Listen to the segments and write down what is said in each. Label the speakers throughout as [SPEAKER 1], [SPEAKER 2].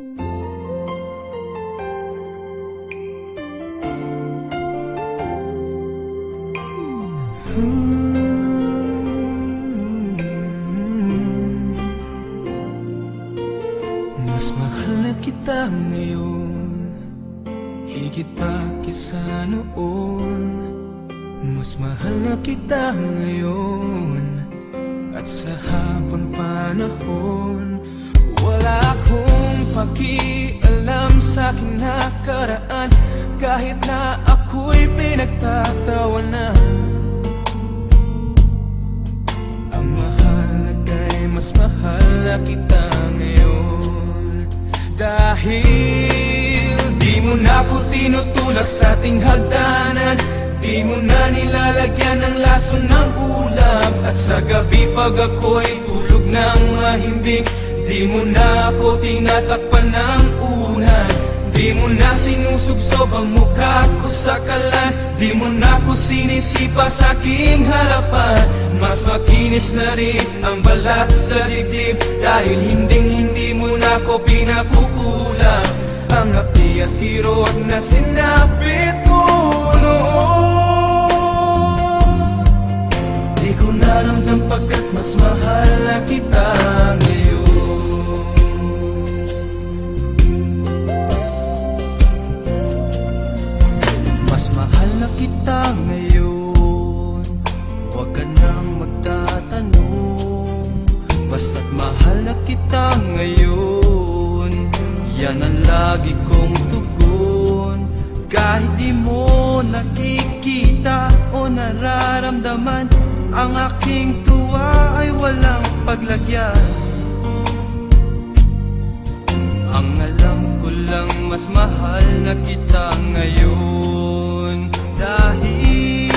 [SPEAKER 1] Mas mahal na kita ngayon, higit pa kaysa noon. Mas mahal na kita ngayon, at sa habang panahon. Wala akong pakialam sa kinakaraan, kahit na ako'y pinagtatawanan. Ang mahalaga'y mas mahal na kita ngayon, dahil di mo na ako tinutulak sa ating hagdanan. Di mo na nilalagyan ng laso ng ulap, at sa gabi pag ako'y tulog ng mahimbing, di mo na ako tinatakpan ng unan. Di mo na sinusubsob ang mukha ko sa kalan, di mo na ako sinisipa sa aking harapan. Mas makinis na rin ang balat sa dibdib, dahil hindi mo na ako pinakukulang. Ang api at hirot na sinapit ko noon, di ko naramdam pagkat mas mahal na kita ngayon. Mas mahal na kita ngayon, huwag ka nang magtatanong. Basta't mahal na kita ngayon, yan ang lagi kong tugon. Kahit di mo nakikita o nararamdaman, ang aking tuwa ay walang paglagyan. Ang alam ko lang mas mahal na kita ngayon, dahil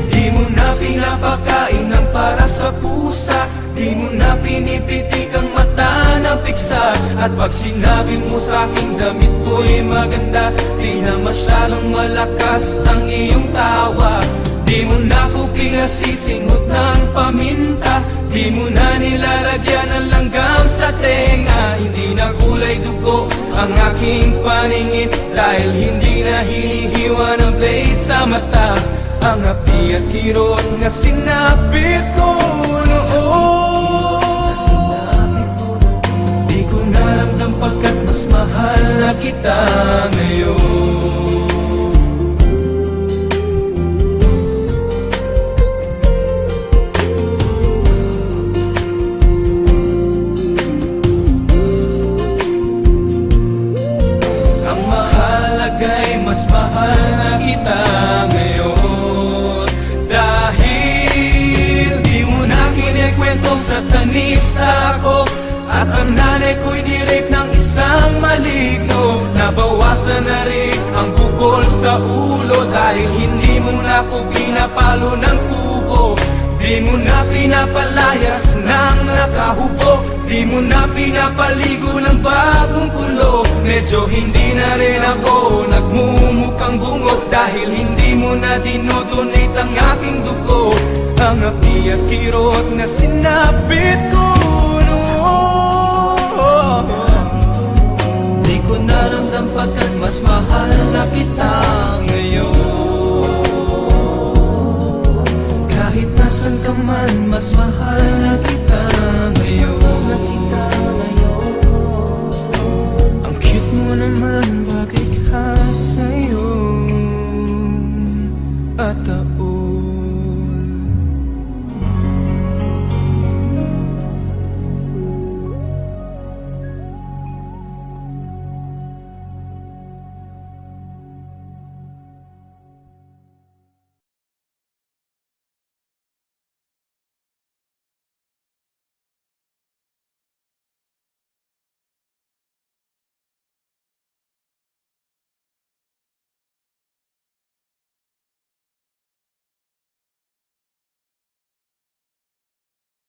[SPEAKER 1] di mo na pinapakain ng para sa pusa, di mo na pinipitik ang mata ng piksa. At pag sinabi mo sa'king damit ko'y maganda, di na masyadong malakas ang iyong tawa. Di mo na ako pinasisingot ng paminta, di mo na nilalagyan ng langgam sa tenga. Hindi na kulay dugo ang aking paningin, dahil hindi na hinihiwa ng blade sa mata. Ang api at kirot na sinapit ko noon, di ko naramdam pagkat mas mahal na kita ngayon. Mas mahal na kita ngayon, dahil di mo na kinikwento sa tanista ko, at ang nanay ko'y nirape ng isang maligno. Nabawasan na rin ang bukol sa ulo, dahil hindi mo na ako pinapalo ng kubo. Di mo na pinapalayas ng nakahubo, di mo na pinapaligo ng bagong kulo. Medyo hindi na rin ako nagmumukhang bungot, dahil hindi mo na dinodonate ang aking dugo. Ang api at kirot na sinapit ko noon, di ko naramdam pagkat mas mahal na kita